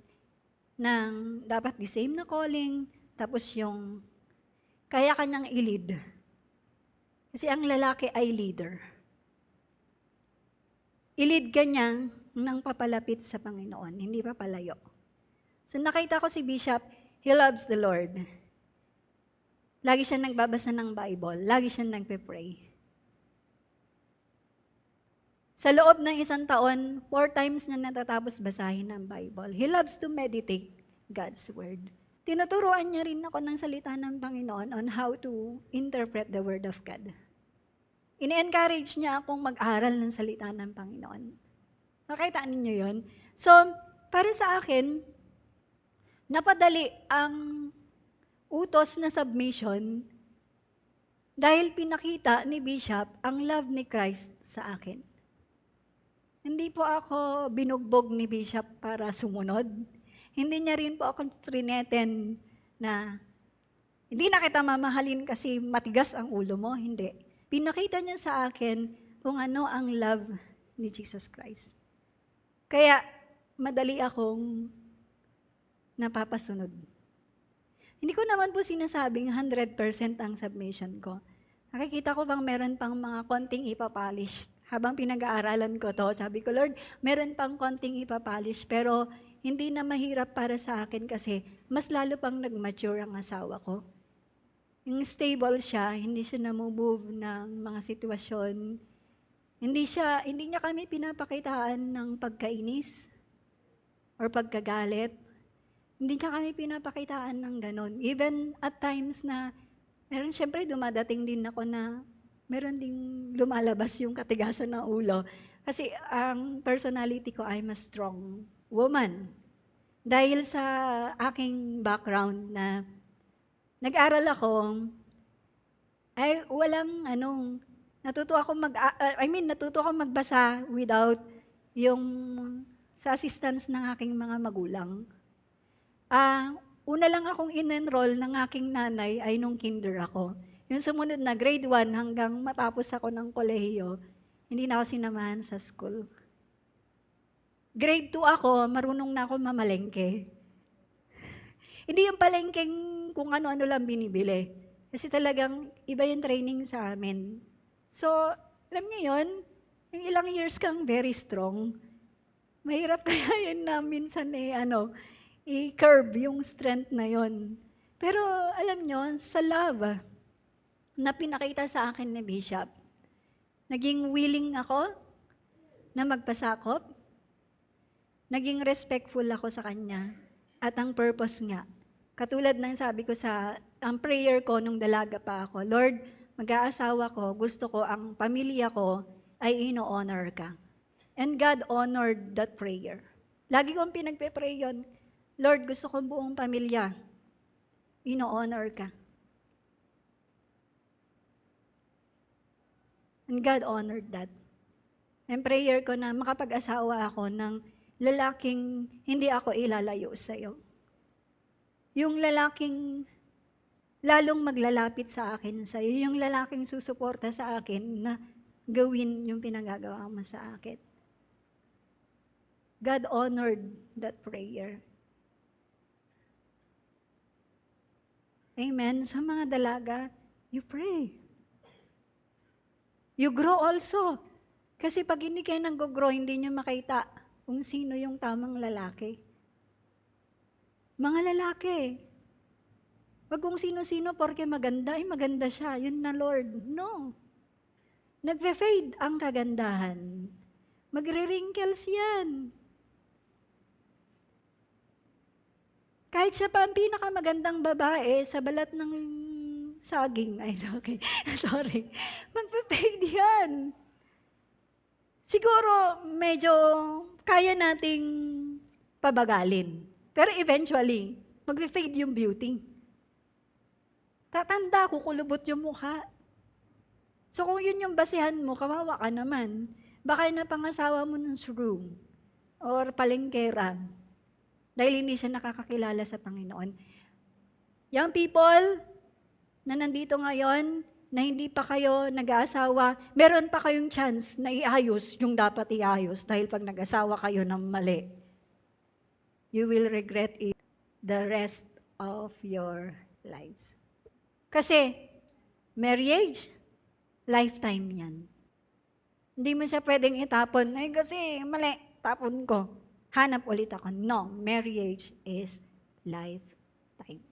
ng dapat the same na calling, tapos yung kaya kanyang i-lead. Kasi ang lalaki ay leader. I-lead ka niya nang papalapit sa Panginoon, hindi papalayo. So nakita ko si Bishop, he loves the Lord. Lagi siya nagbabasa ng Bible, lagi siya nagpe-pray. Sa loob ng 1 taon, 4 times niya natatapos basahin ang Bible. He loves to meditate God's Word. Tinuturuan niya rin ako ng salita ng Panginoon on how to interpret the Word of God. Ini-encourage niya akong mag-aral ng salita ng Panginoon. Nakita ninyo yun? So, para sa akin, napadali ang utos na submission dahil pinakita ni Bishop ang love ni Christ sa akin. Hindi po ako binugbog ni Bishop para sumunod. Hindi niya rin po ako trineten na hindi na kita mamahalin kasi matigas ang ulo mo. Hindi. Pinakita niya sa akin kung ano ang love ni Jesus Christ. Kaya madali akong napapasunod. Hindi ko naman po sinasabing 100% ang submission ko. Nakikita ko bang meron pang mga konting ipapolish. Habang pinag-aaralan ko to, sabi ko, Lord, meron pang konting ipapolish, pero hindi na mahirap para sa akin kasi mas lalo pang nag-mature ang asawa ko. Yung stable siya, hindi siya namumove ng mga sitwasyon. Hindi niya kami pinapakitaan ng pagkainis or pagkagalit. Hindi niya kami pinapakitaan ng ganon. Even at times na, meron siyempre dumadating din ako na meron ding lumalabas yung katigasan ng ulo. Kasi ang personality ko, I'm a strong woman. Dahil sa aking background na nag-aral ako, ay walang natuto ako magbasa without yung sa assistance ng aking mga magulang. Una lang akong in-enroll ng aking nanay ay nung kinder ako. Yung sumunod na grade 1 hanggang matapos ako ng kolehiyo, hindi na ako sinamahan sa school. Grade 2 ako, marunong na ako mamalengke. Hindi yung palengkeng kung ano-ano lang binibili. Kasi talagang iba yung training sa amin. So, Alam niyo yun? Yung ilang years kang very strong, mahirap kaya yun na minsan i-curb yung strength na yun. Pero alam niyo, sa love na pinakita sa akin ni Bishop, naging willing ako na magpasakop, naging respectful ako sa kanya. At ang purpose nga, katulad ng sabi ko ang prayer ko nung dalaga pa ako, Lord, mag-aasawa ko, gusto ko ang pamilya ko ay ino-honor ka. And God honored that prayer. Lagi kong pinagpe-pray yun, Lord, gusto kong buong pamilya, ino-honor ka. And God honored that. And prayer ko na makapag-asawa ako ng lalaking hindi ako ilalayo sa'yo. Yung lalaking lalong maglalapit sa akin sa'yo. Yung lalaking susuporta sa akin na gawin yung pinagagawa mo sa akin. God honored that prayer. Amen. Sa mga dalaga, you pray. You grow also. Kasi pag hindi kayo nag-grow, hindi nyo makita kung sino yung tamang lalaki. Mga lalaki, wag kung sino-sino porque maganda, ay maganda siya, yun na Lord. No. Nagfe-fade ang kagandahan. Magre-wrinkles yan. Kahit siya pa ang pinakamagandang babae sa balat ng saging, ay okay, sorry, magpe-fade yan. Siguro, medyo kaya nating pabagalin. Pero eventually, mag-fade yung beauty. Tatanda, kukulubot yung mukha. So kung yun yung basihan mo, kawawa ka naman. Baka na pangasawa mo ng shrew or palengkera dahil hindi siya nakakakilala sa Panginoon. Young people na nandito ngayon, na hindi pa kayo nag-aasawa, meron pa kayong chance na iayos yung dapat iayos dahil pag nag-asawa kayo ng mali, you will regret it the rest of your lives. Kasi, marriage, lifetime yan. Hindi mo siya pwedeng itapon, ay kasi mali, tapon ko. Hanap ulit ako. No, marriage is lifetime.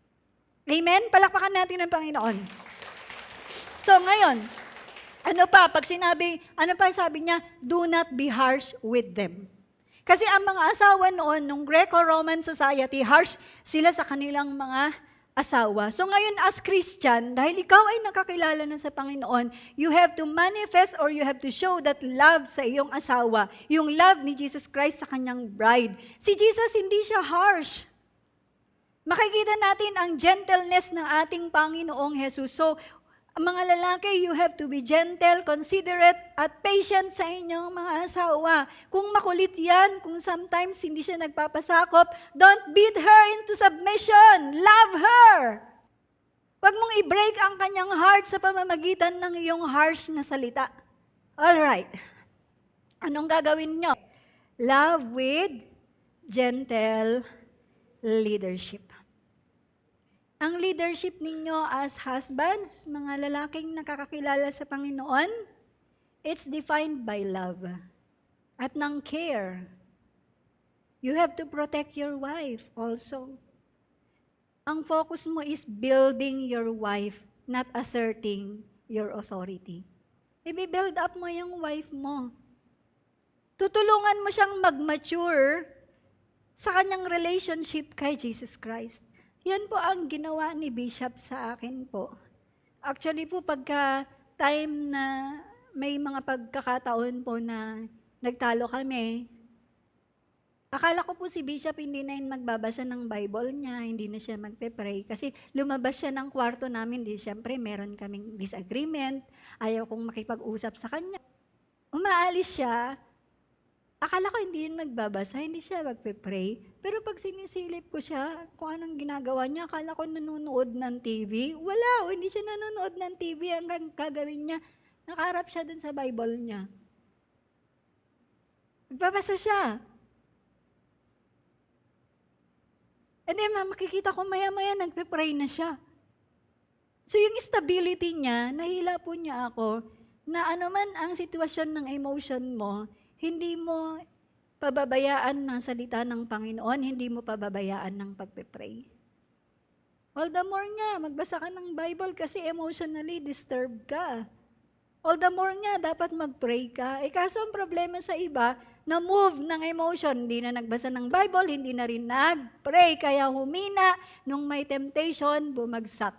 Amen? Palakpakan natin ng Panginoon. So ngayon, ano pa sabi niya? Do not be harsh with them. Kasi ang mga asawa noon, nung Greco-Roman society, harsh sila sa kanilang mga asawa. So ngayon as Christian, dahil ikaw ay nakakilala na sa Panginoon, you have to manifest or you have to show that love sa iyong asawa, yung love ni Jesus Christ sa kanyang bride. Si Jesus hindi siya harsh. Makikita natin ang gentleness ng ating Panginoong Jesus. So, mga lalaki, you have to be gentle, considerate, at patient sa inyong mga asawa. Kung makulit yan, kung sometimes hindi siya nagpapasakop, don't beat her into submission. Love her. Huwag mong i-break ang kanyang heart sa pamamagitan ng iyong harsh na salita. Alright. Anong gagawin nyo? Love with gentle leadership. Ang leadership ninyo as husbands, mga lalaking nakakakilala sa Panginoon, it's defined by love at ng care. You have to protect your wife also. Ang focus mo is building your wife, not asserting your authority. I-build up mo yung wife mo. Tutulungan mo siyang mag-mature sa kanyang relationship kay Jesus Christ. Yan po ang ginawa ni Bishop sa akin po. Actually po, pagka time na may mga pagkakataon po na nagtalo kami, akala ko po si Bishop hindi na yun magbabasa ng Bible niya, hindi na siya magpe-pray. Kasi lumabas siya ng kwarto namin, siyempre meron kaming disagreement, ayaw kong makipag-usap sa kanya. Umaalis siya, akala ko hindi yun magbabasa, hindi siya magpe-pray. Pero pag sinisilip ko siya, kung anong ginagawa niya, akala ko nanonood ng TV. Wala, hindi siya nanonood ng TV. Ang gagawin niya, nakaharap siya dun sa Bible niya. Nagbabasa siya. And then makikita ko maya-maya nagpe-pray na siya. So yung stability niya, nahila po niya ako na anuman ang sitwasyon ng emotion mo, hindi mo pababayaan ng salita ng Panginoon, hindi mo pababayaan ng pagpe-pray. All the more nga, magbasa ka ng Bible kasi emotionally disturbed ka. All the more nga, dapat mag-pray ka. Kaso ang problema sa iba, na-move ng emotion, hindi na nagbasa ng Bible, hindi na rin nag-pray, kaya humina, nung may temptation, bumagsak.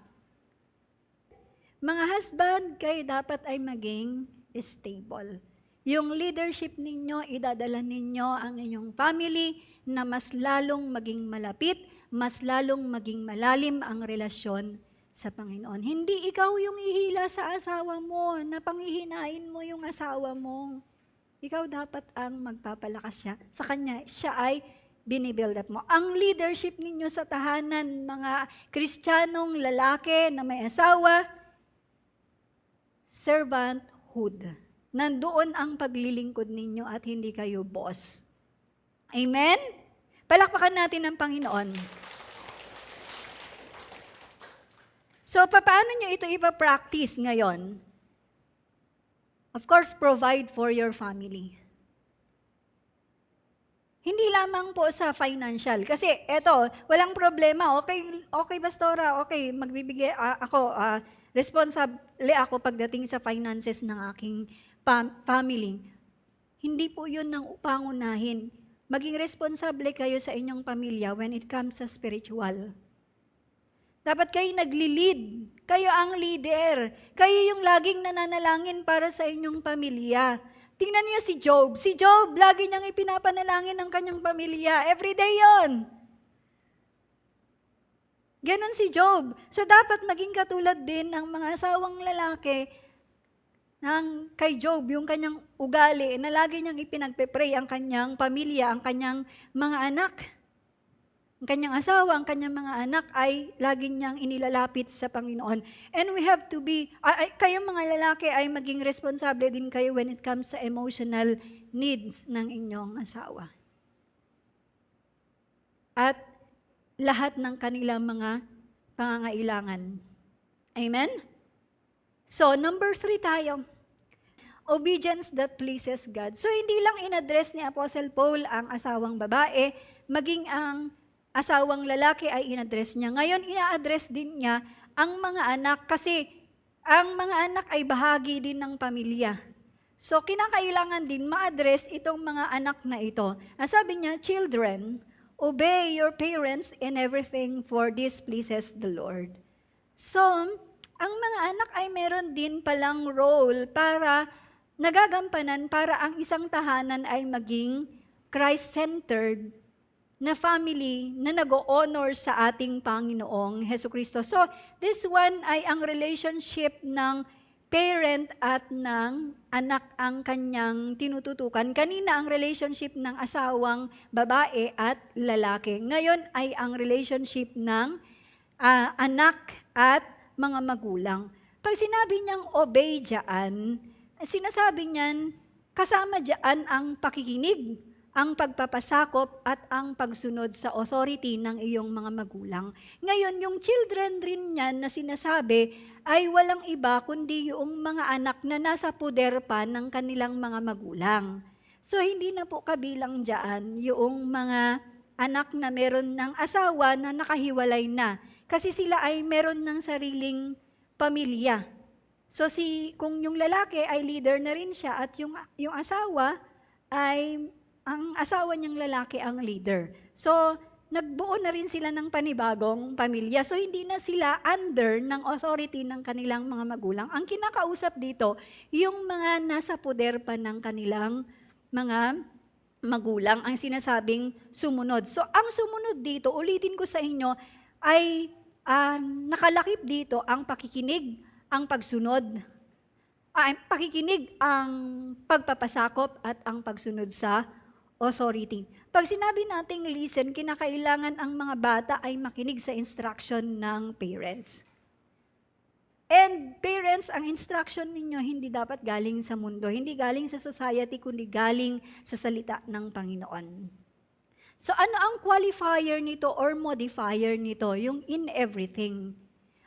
Mga husband, kayo dapat ay maging stable. Yung leadership ninyo, idadala ninyo ang inyong family na mas lalong maging malapit, mas lalong maging malalim ang relasyon sa Panginoon. Hindi ikaw yung ihila sa asawa mo, na panghihinain mo yung asawa mo. Ikaw dapat ang magpapalakas siya. Sa kanya, siya ay binibuild up mo. Ang leadership ninyo sa tahanan, mga Kristiyanong lalaki na may asawa, servanthood. Nandoon ang paglilingkod ninyo at hindi kayo boss. Amen? Palakpakan natin ang Panginoon. So, paano nyo ito ipa-practice ngayon? Of course, provide for your family. Hindi lamang po sa financial. Kasi eto, walang problema. Okay, Pastora, okay, magbibigay ako, responsable ako pagdating sa finances ng aking family. Hindi po yun ang pangunahin. Maging responsable kayo sa inyong pamilya when it comes sa spiritual. Dapat kayo nagli-lead. Kayo ang leader. Kayo yung laging nananalangin para sa inyong pamilya. Tingnan niyo si Job. Si Job, lagi niyang ipinapanalangin ang kanyang pamilya. Everyday yon. Ganon si Job. So dapat maging katulad din ng mga asawang lalaki ng kay Job, yung kanyang ugali, na lagi niyang ipinagpe-pray ang kanyang pamilya, ang kanyang mga anak. Ang kanyang asawa, ang kanyang mga anak ay lagi niyang inilalapit sa Panginoon. And we have to be, kayong mga lalaki ay maging responsable din kayo when it comes sa emotional needs ng inyong asawa. At lahat ng kanilang mga pangangailangan. Amen? So, number 3 tayo. Obedience that pleases God. So, hindi lang in-address ni Apostle Paul ang asawang babae, maging ang asawang lalaki ay in-address niya. Ngayon, ina-address din niya ang mga anak kasi ang mga anak ay bahagi din ng pamilya. So, kinakailangan din ma-address itong mga anak na ito. Ang sabi niya, children, obey your parents in everything, for this pleases the Lord. So, ang mga anak ay meron din palang role para nagagampanan para ang isang tahanan ay maging Christ-centered na family na nag-o-honor sa ating Panginoong Hesukristo. So, this one ay ang relationship ng parent at ng anak ang kanyang tinututukan. Kanina ang relationship ng asawang babae at lalaki. Ngayon ay ang relationship ng anak at mga magulang. Pag sinabi niyang obey dyan, sinasabi niyan, kasama dyan ang pakikinig, ang pagpapasakop at ang pagsunod sa authority ng iyong mga magulang. Ngayon, yung children rin niyan na sinasabi ay walang iba kundi yung mga anak na nasa puder pa ng kanilang mga magulang. So, hindi na po kabilang dyan yung mga anak na meron ng asawa na nakahiwalay na. Kasi sila ay meron ng sariling pamilya. So, kung yung lalaki ay leader na rin siya at yung asawa ay ang asawa niyang lalaki ang leader. So, nagbuo na rin sila ng panibagong pamilya. So, hindi na sila under ng authority ng kanilang mga magulang. Ang kinakausap dito, yung mga nasa poder pa ng kanilang mga magulang, ang sinasabing sumunod. So, ang sumunod dito, ulitin ko sa inyo, ay nakalakip dito ang pakikinig, ang pagsunod, pakikinig, ang pagpapasakop, at ang pagsunod sa authority. Pag sinabi nating listen, kinakailangan ang mga bata ay makinig sa instruction ng parents. And parents, ang instruction ninyo hindi dapat galing sa mundo, hindi galing sa society, kundi galing sa salita ng Panginoon. So ano ang qualifier nito or modifier nito? Yung in everything.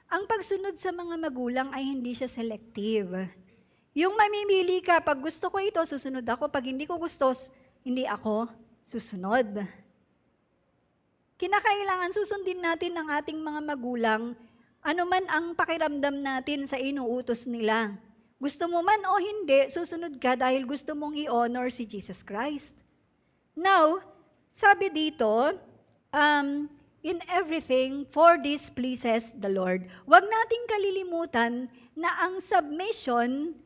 Ang pagsunod sa mga magulang ay hindi siya selective. Yung mamimili ka, pag gusto ko ito, susunod ako. Pag hindi ko gusto, hindi ako susunod. Kinakailangan susundin natin ang ating mga magulang, anuman ang pakiramdam natin sa inuutos nila. Gusto mo man o hindi, susunod ka dahil gusto mong i-honor si Jesus Christ. Now, sabi dito, in everything, for this pleases the Lord. Huwag nating kalilimutan na ang submission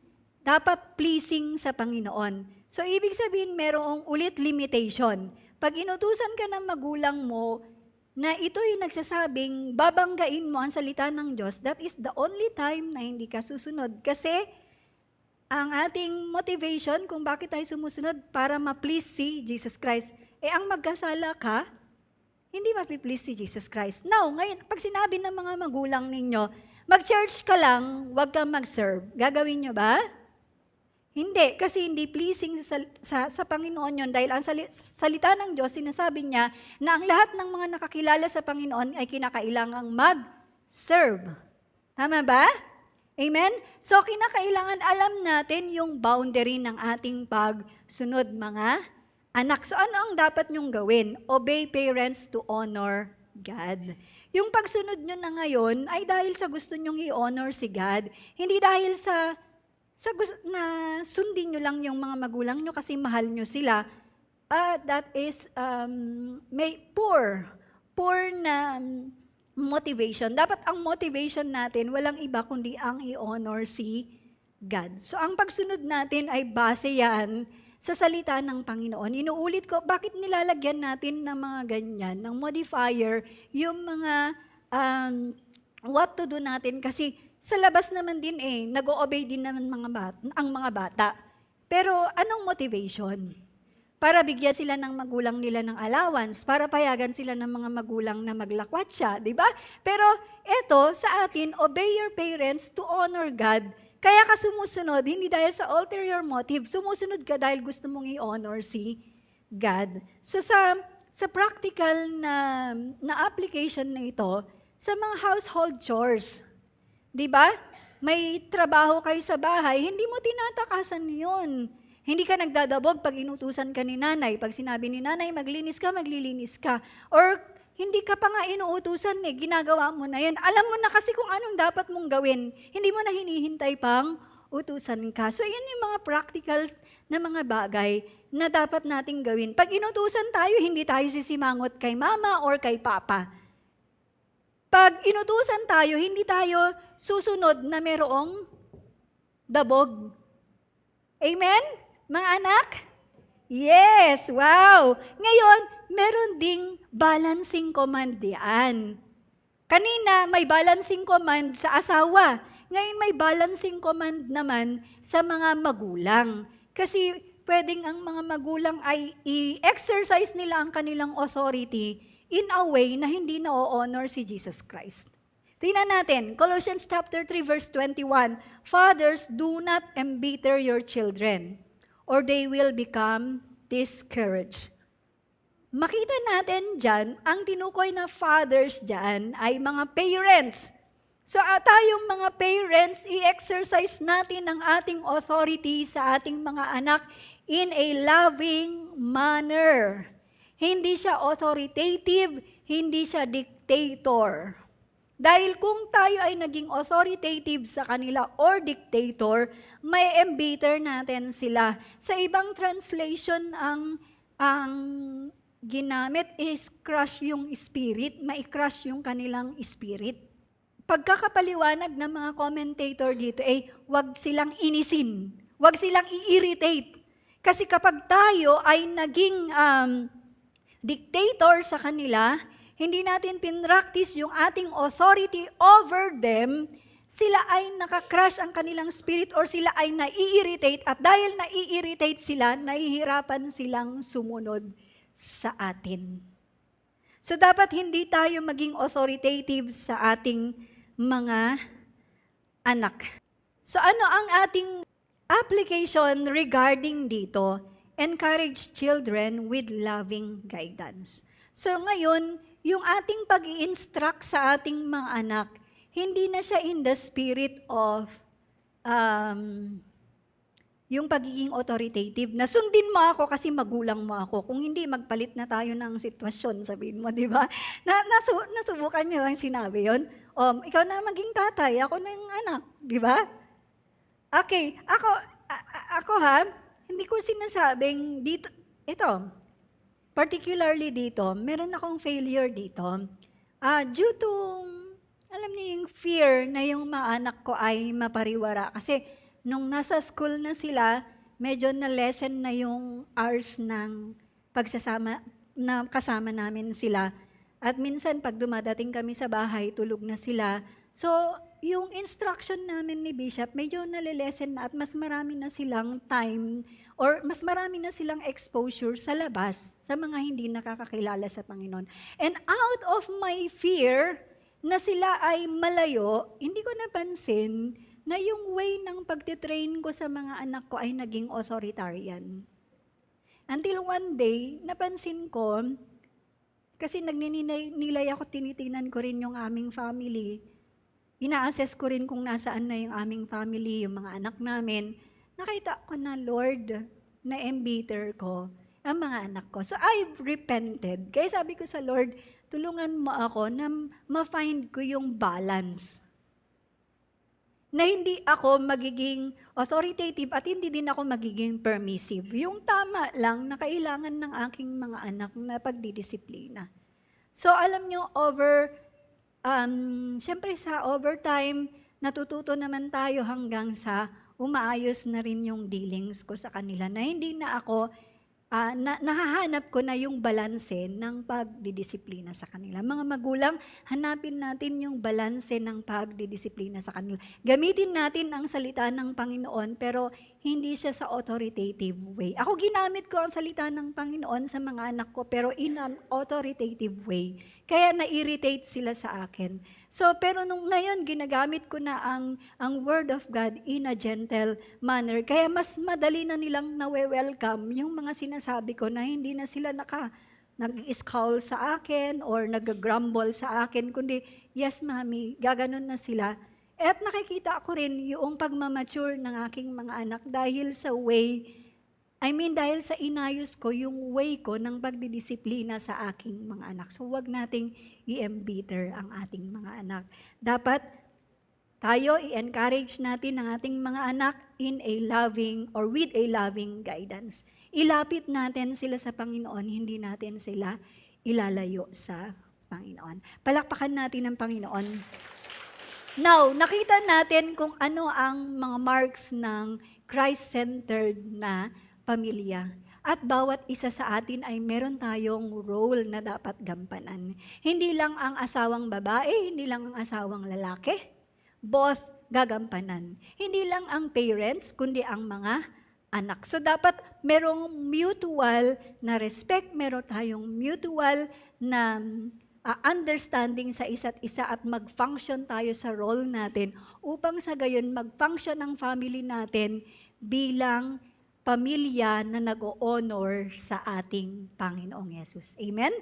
dapat pleasing sa Panginoon. So, ibig sabihin, merong ulit limitation. Pag inutusan ka ng magulang mo na ito'y nagsasabing babanggain mo ang salita ng Diyos, that is the only time na hindi ka susunod. Kasi ang ating motivation kung bakit tayo sumusunod para ma-please si Jesus Christ. Ang magkasala ka, hindi ma-please si Jesus Christ. Now, ngayon, pag sinabi ng mga magulang ninyo, mag-church ka lang, huwag kang mag-serve. Gagawin nyo ba? Hindi, kasi hindi pleasing sa Panginoon yon dahil ang salita ng Diyos, sinasabi niya na ang lahat ng mga nakakilala sa Panginoon ay kinakailangang mag-serve. Tama ba? Amen? So, kinakailangan alam natin yung boundary ng ating pagsunod, mga anak. So, ano ang dapat nyong gawin? Obey parents to honor God. Yung pagsunod nyo na ngayon ay dahil sa gusto nyong i-honor si God, hindi dahil sa na sundin nyo lang yung mga magulang nyo kasi mahal nyo sila. That is may poor na motivation. Dapat ang motivation natin, walang iba kundi ang i-honor si God. So ang pagsunod natin ay base yan sa salita ng Panginoon. Inuulit ko, bakit nilalagyan natin ng mga ganyan, ng modifier, yung mga what to do natin? Kasi sa labas naman din nag-o-obey din naman ang mga bata. Pero anong motivation? Para bigyan sila ng magulang nila ng allowance, para payagan sila ng mga magulang na maglakwatsa, di ba? Pero eto, sa atin, obey your parents to honor God. Kaya ka sumusunod, hindi dahil sa ulterior motive, sumusunod ka dahil gusto mong i-honor si God. So sa practical na application na ito, sa mga household chores, di ba? May trabaho kayo sa bahay, hindi mo tinatakasan yun. Hindi ka nagdadabog pag inutusan ka ni nanay. Pag sinabi ni nanay, maglinis ka, maglilinis ka. Or hindi ka pa nga inuutusan ginagawa mo na yun. Alam mo na kasi kung anong dapat mong gawin. Hindi mo na hinihintay pang utusan ka. So yun yung mga practical na mga bagay na dapat nating gawin. Pag inutusan tayo, hindi tayo sisimangot kay mama or kay papa. Pag inutusan tayo, hindi tayo susunod na merong dabog. Amen? Mga anak? Yes! Wow! Ngayon, meron ding balancing command yan. Kanina, may balancing command sa asawa. Ngayon, may balancing command naman sa mga magulang. Kasi pwedeng ang mga magulang ay i-exercise nila ang kanilang authority in a way na hindi na-honor si Jesus Christ. Tingnan natin, Colossians chapter 3 verse 21, Fathers, do not embitter your children, or they will become discouraged. Makita natin dyan, ang tinukoy na fathers dyan ay mga parents. So tayong mga parents, i-exercise natin ang ating authority sa ating mga anak in a loving manner. Hindi siya authoritative, hindi siya dictator. Dahil kung tayo ay naging authoritative sa kanila or dictator, may embitter natin sila. Sa ibang translation, ang ginamit is crush yung spirit, mai-crush yung kanilang spirit. Pagkakapaliwanag ng mga commentator dito wag silang inisin, wag silang i-irritate. Kasi kapag tayo ay naging dictator sa kanila, hindi natin pinractice yung ating authority over them, sila ay nakakrush ang kanilang spirit or sila ay nai-irritate at dahil nai-irritate sila, nahihirapan silang sumunod sa atin. So dapat hindi tayo maging authoritative sa ating mga anak. So ano ang ating application regarding dito? Encourage children with loving guidance. So ngayon, yung ating pag-i-instruct sa ating mga anak, hindi na siya in the spirit of Yung pagiging authoritative, na sundin mo ako kasi magulang mo ako. Kung hindi, magpalit na tayo ng sitwasyon, sabihin mo, di ba? Nasubukan niyo ang sinabi yon. Ikaw na maging tatay, ako na yung anak, di ba? Okay, ako ha, hindi ko sinasabing dito, ito, particularly dito, meron akong failure dito. Due to, alam niyo yung fear na yung mga anak ko ay mapariwara. Kasi nung nasa school na sila, medyo na-lessen na yung hours ng pagsasama, na kasama namin sila. At minsan pag dumadating kami sa bahay, tulog na sila. So, yung instruction namin ni Bishop, medyo nalilesen na at mas marami na silang time or mas marami na silang exposure sa labas sa mga hindi nakakakilala sa Panginoon. And out of my fear na sila ay malayo, hindi ko napansin na yung way ng pagtitrain ko sa mga anak ko ay naging authoritarian. Until one day, napansin ko, kasi nagninilay ako, tinitingnan ko rin yung aming family. Ina-assess ko rin kung nasaan na yung aming family, yung mga anak namin. Nakita ko na, Lord, na-embitter ko ang mga anak ko. So I repented. Kaya sabi ko sa Lord, tulungan mo ako na ma-find ko yung balance. Na hindi ako magiging authoritative at hindi din ako magiging permissive. Yung tama lang na kailangan ng aking mga anak na pagdidisiplina. So alam nyo, siyempre sa overtime, natututo naman tayo hanggang sa umaayos na rin yung dealings ko sa kanila na hindi na ako, nahahanap ko na yung balanse ng pagdidisiplina sa kanila. Mga magulang, hanapin natin yung balanse ng pagdidisiplina sa kanila. Gamitin natin ang salita ng Panginoon pero hindi siya sa authoritative way. Ako ginamit ko ang salita ng Panginoon sa mga anak ko pero in an authoritative way. Kaya na-irritate sila sa akin. So, pero nung ngayon, ginagamit ko na ang Word of God in a gentle manner. Kaya mas madali na nilang nawe-welcome yung mga sinasabi ko na hindi na sila nag-scowl sa akin or nag-grumble sa akin, kundi, yes, mami, gaganon na sila. At nakikita ko rin yung pagmamature ng aking mga anak dahil sa dahil sa inayos ko yung way ko ng pagdidisiplina sa aking mga anak. So, wag nating i-embitter ang ating mga anak. Dapat tayo i-encourage natin ang ating mga anak in a loving or with a loving guidance. Ilapit natin sila sa Panginoon, hindi natin sila ilalayo sa Panginoon. Palakpakan natin ang Panginoon. Now, nakita natin kung ano ang mga marks ng Christ-centered na pamilya. At bawat isa sa atin ay meron tayong role na dapat gampanan. Hindi lang ang asawang babae, hindi lang ang asawang lalaki. Both gagampanan. Hindi lang ang parents, kundi ang mga anak. So dapat merong mutual na respect, meron tayong mutual na understanding sa isa't isa at mag-function tayo sa role natin upang sa gayon mag-function ang family natin bilang pamilya na nag-o-honor sa ating Panginoong Yesus. Amen?